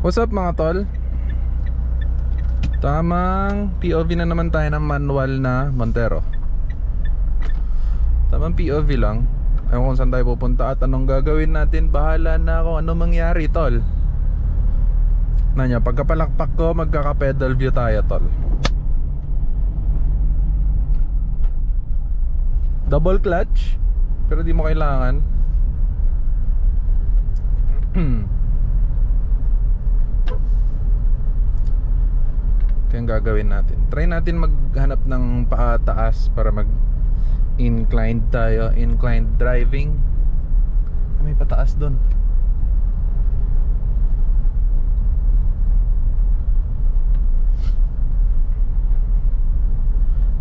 What's up mga tol? Tamang POV na naman tayo ng manual na Montero. Tamang POV lang. Ewan kung saan tayo pupunta at anong gagawin natin. Bahala na ako anong mangyari tol. Nanya, pagkapalakpak ko magkaka-pedal view tayo tol. Double clutch, pero di mo kailangan. Ito yung gagawin natin. Try natin maghanap ng paataas para mag inclined tayo. Inclined driving. May pataas doon.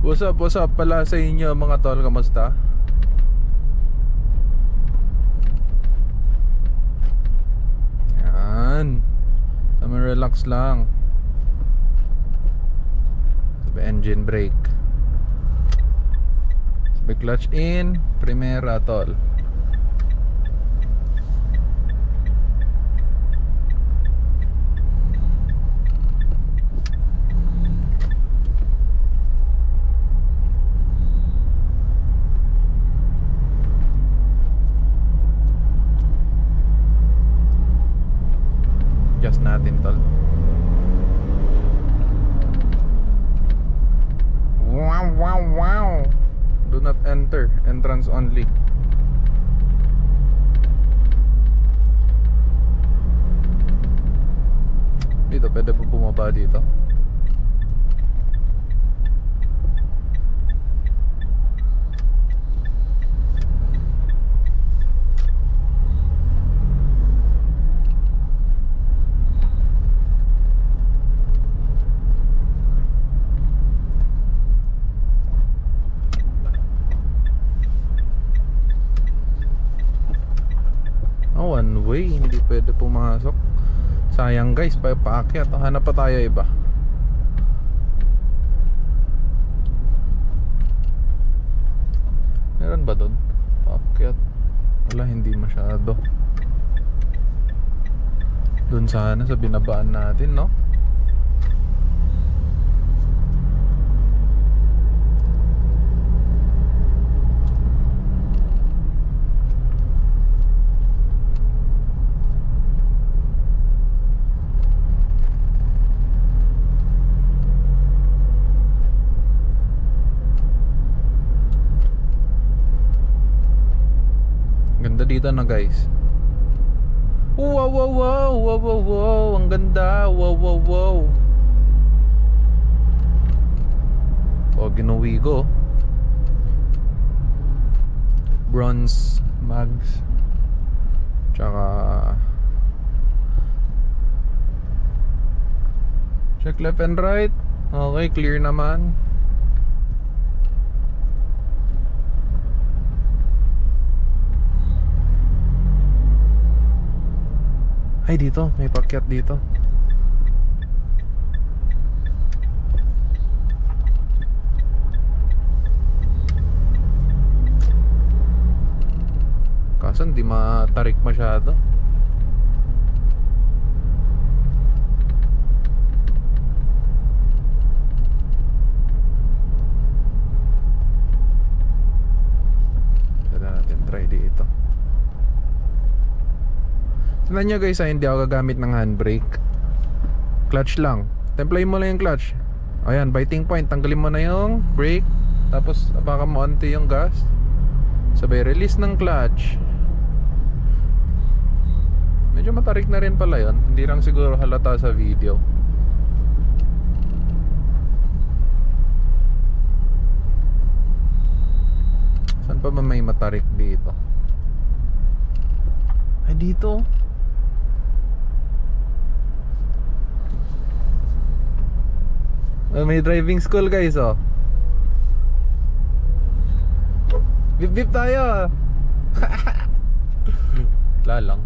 What's up pala sa inyo mga tol, kamusta? Yan. Tama, relax lang. Sabi engine brake. Sabi clutch in, primera tol. Adjust natin tol. Wow. Do not enter. Entrance only. Dito, pwede po bumaba dito. One way, hindi pwede pumasok. Sayang guys, paakyat. Hanap pa tayo iba. Meron ba doon? Paakyat. Wala, hindi masyado. Doon sana sa binabaan natin, no? Ganda dito na guys. Wow, ang ganda. Wow. O, ginuwigo. Bronze mags. Tsaka check left and right. Okay, clear naman. Ay, dito, may pakyat dito. Kaso hindi matarik masyado. Kaya natin try dito. Tignan nyo guys, hindi ako gagamit ng handbrake. Clutch lang. Templayin mo lang yung clutch. Ayan, biting point. Tanggalin mo na yung brake. Tapos baka mo onti yung gas. Sabay release ng clutch. Medyo matarik na rin pala yun. Hindi lang siguro halata sa video. Saan pa ba may matarik dito? Ay, dito. May driving school guys, oh. Bip tayo. Lalang.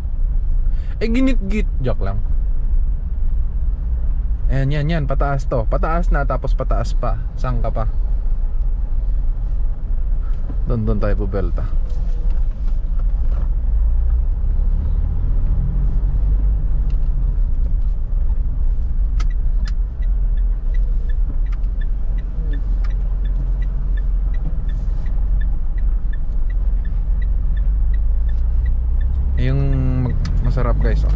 Ginit-git. Joke lang. Ayan, yan. Pataas to. Pataas na, tapos pataas pa. Saan ka pa? Doon tayo bubelta. hirap guys, oh.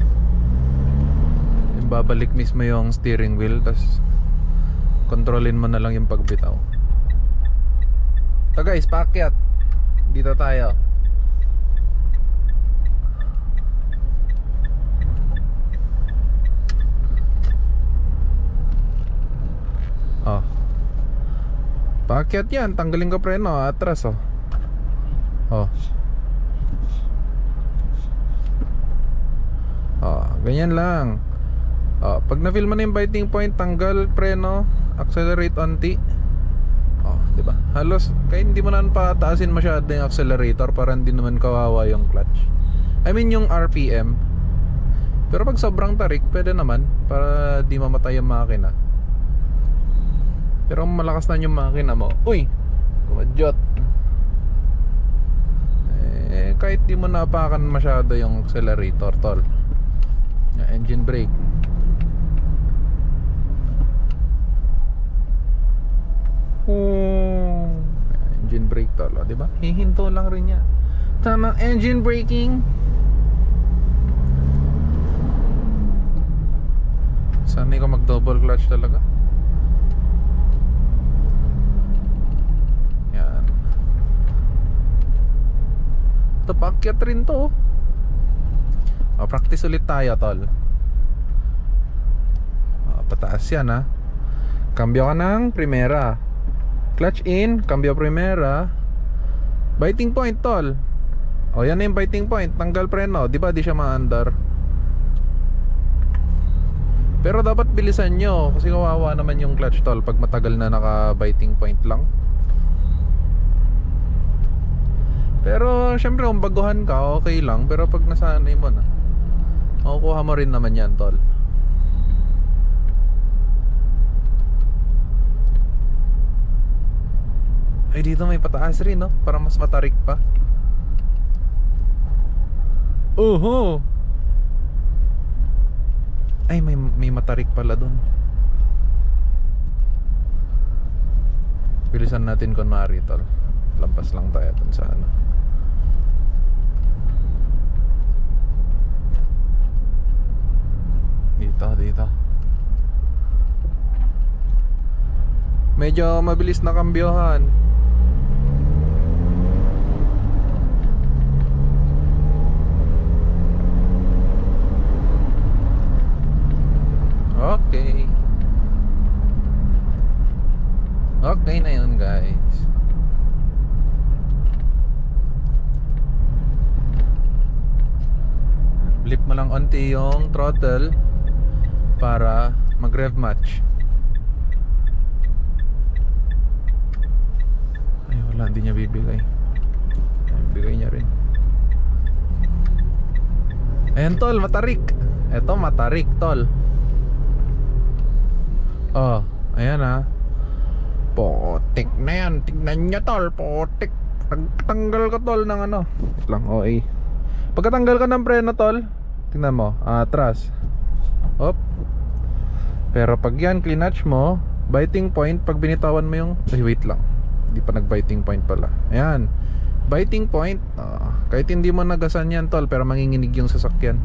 Yung babalik mismo yung steering wheel, tas kontrolin mo na lang yung pagbitaw. Ito guys, paakyat. Dito tayo. Oh. Paakyat yan, tanggalin ko preno, atras, oh. Oh. Oh, ganyan lang. Oh, pag na-feel mo na yung biting point, tanggal preno, accelerate onti. Oh, 'di ba? Halos kaya hindi mo na pataasin masyado yung accelerator para hindi naman kawawa yung clutch. I mean yung RPM. Pero pag sobrang tarik, pwede naman para di mamatay yung makina. Pero kung malakas na yung makina mo, uy, kumadyot. Kahit di mo napakan masyado yung accelerator, tol. Engine brake. Engine brake, tol, di ba? Hihinto lang rin niya. Tamang engine braking. Sanay ko mag double clutch talaga. Pakyat rin to. Practice ulit tayo, tol. Pataas yan, ha. Cambio ka ng primera. Clutch in, cambio primera. Biting point, tol. Yan na yung biting point. Tanggal preno, di ba di siya maandar? Pero dapat bilisan nyo, kasi kawawa naman yung clutch, tol, pag matagal na naka biting point lang. Pero syempre kung baguhan ka, okay lang. Pero pag nasanay mo na, makukuha mo rin naman yan, tol. Ay, dito may pataas rin, no? Para mas matarik pa. Ay, may matarik pala dun. Bilisan natin kunwari, tol. Lampas lang tayo dun sa ano. Dito. Medyo mabilis na kambyohan. Okay. Okay na yun, guys. Blip mo lang onti yung throttle para mag-rev match. Ay, wala, hindi niya bibigay. Ay, bigay niya rin. Ayan, tol, matarik. Eto, matarik, tol. Ayan, ha. Potik na yan. Tignan niya, tol, potik. Tanggal ka, tol, ng ano. Wait lang, okay. Pagkatanggal ka ng preno, tol, tingnan mo, atras. Hop. Pero pag yan, clinach mo, biting point, pag binitawan mo yung... Ay, wait lang, hindi pa nag-biting point pala. Ayan, biting point. Kahit hindi mo nagasan yan, tol, pero manginginig yung sasakyan.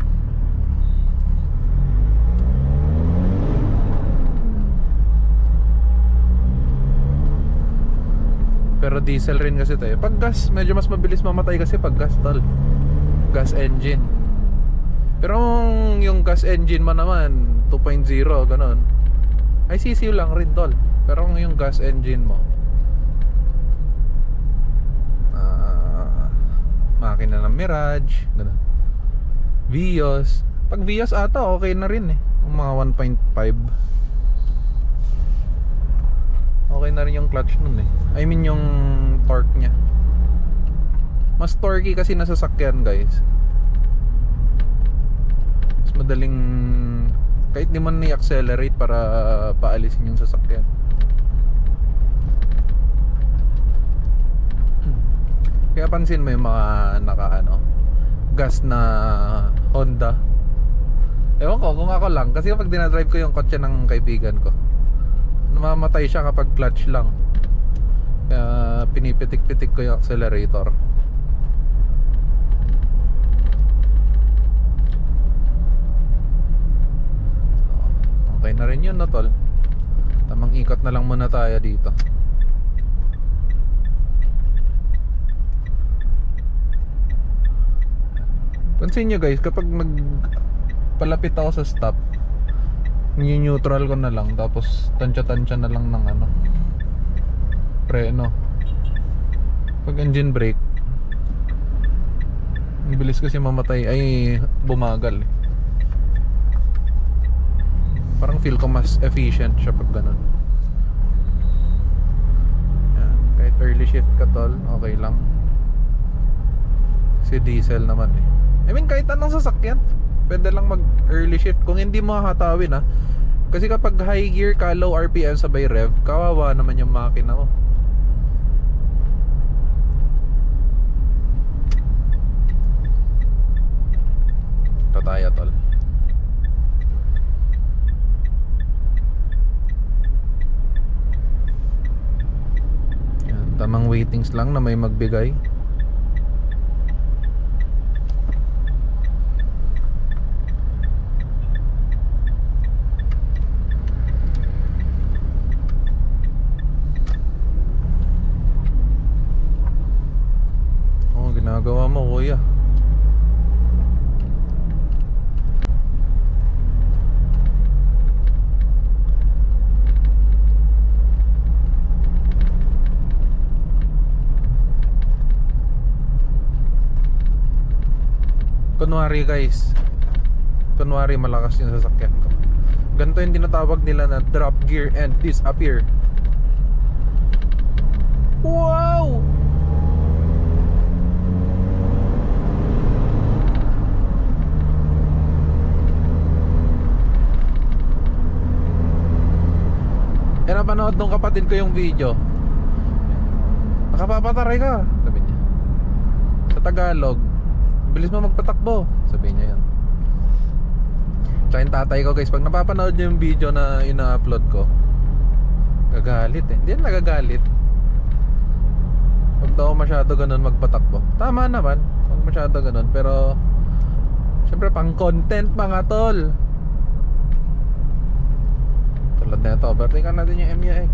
Pero diesel rin kasi tayo. Pag gas, medyo mas mabilis mamatay kasi pag gas, tol. Gas engine. Pero yung gas engine mo naman 2.0, ganun, ay sisiw lang rin, tol. Pero kung yung gas engine mo, makina ng Mirage, ganun, Vios. Pag Vios ata okay na rin eh. Yung mga 1.5, okay na rin yung clutch nun eh. I mean yung torque nya. Mas torquey kasi nasasakyan, guys. Madaling, kahit di man i-accelerate para paalisin yung sasakyan. Kaya pansin mo yung mga gas na Honda. Ewan ko kung ako lang, kasi kapag dinadrive ko yung kotse ng kaibigan ko, namamatay siya kapag clutch lang. Kaya pinipitik-pitik ko yung accelerator. Okay na rin yun, no, tol? Tamang ikot na lang muna tayo dito. Pansin nyo guys, kapag palapit ako sa stop, ni-neutral ko na lang, tapos tansya-tansya na lang ng ano, preno. Pag engine brake, ang bilis kasi mamatay, ay bumagal eh. Parang feel ko mas efficient siya pag ganun. Yan. Kahit early shift ka, tol, okay lang. Kasi diesel naman eh. I mean, kahit anong sasakyan pwede lang mag early shift kung hindi mo hahatawin, ha. Kasi kapag high gear ka, low RPM sabay rev, kawawa naman yung makina mo. Ito tayo, tol. Yan, tamang waitings lang na may magbigay. Ginagawa mo, kuya. Kunwari guys, kunwari malakas yung sasakyan ko, ganito yung tinatawag nila na drop gear and disappear. Wow! Napanood nung kapatid ko yung video. Nakapapataray ka, sabi niya. Sa Tagalog, bilis mo magpatakbo, sabi niya yan. Tsaka yung tatay ko guys, pag napapanood niya yung video na ina-upload ko, gagalit eh. Hindi yan nagagalit. Huwag daw masyado ganun magpatakbo. Tama naman, huwag masyado ganun. Pero syempre pang content mga tol. Tulad na ito, overtaken natin yung MUX.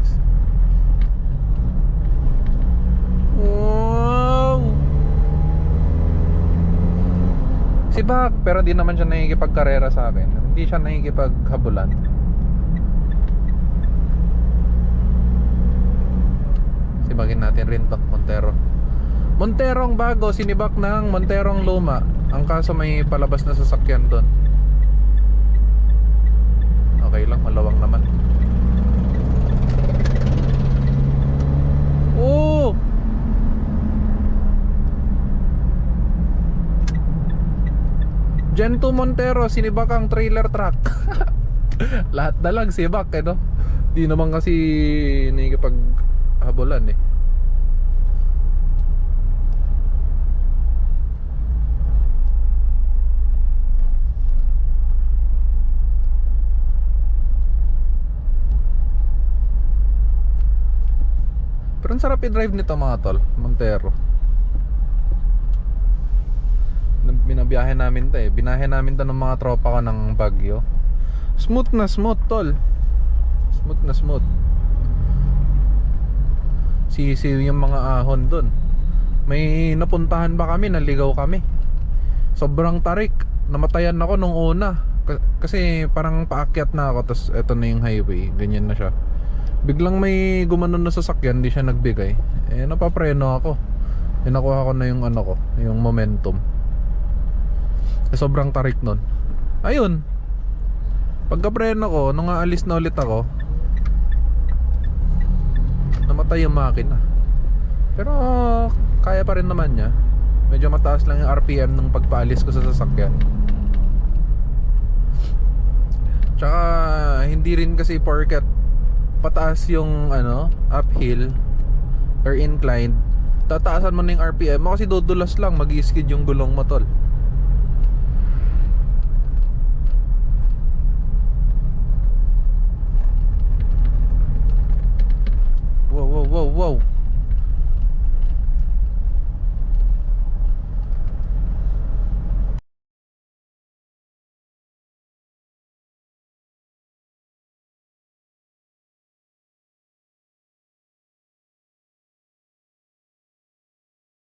Wow! Si Bak, pero di naman siya nakikipagkarera sa akin. Hindi siya nakikipaghabulan. Sibagin natin rin to, Montero. Monterong bago, sinibak ng Monterong luma. Ang kaso may palabas na sasakyan doon. Okay lang, malawang naman. Oh! Gen 2 Montero, sinibak ang trailer truck. Lahat na lang sibak eh, no? Di naman kasi nakikipaghabulan eh. Pero ang sarap i-drive nito mga tol, Montero. Binabiyahe namin to eh. Binahe namin to ng mga tropa ko ng Baguio. Smooth na smooth, tol. Smooth na smooth. Sisiw yung mga ahon dun. May napuntahan ba kami, naligaw kami. Sobrang tarik. Namatayan ako nung una. Kasi parang paakyat na ako, tapos eto na yung highway. Ganyan na siya. Biglang may gumanon na sasakyan, di siya nagbigay. Eh napapreno ako. Eh nakuha ko na yung ano ko, yung momentum. Eh, sobrang tarik nun. Ayun, pagka-preno ko, nung aalis na ulit ako, namatay yung makina. Pero kaya pa rin naman niya. Medyo mataas lang yung RPM nung pagpaalis ko sa sasakyan. Tsaka hindi rin kasi porket pataas yung ano, uphill or inclined, tataasan mo na yung RPM mo, kasi dudulas lang, mag-i-skid yung gulong mo, tol. Wow, wow, wow, wow.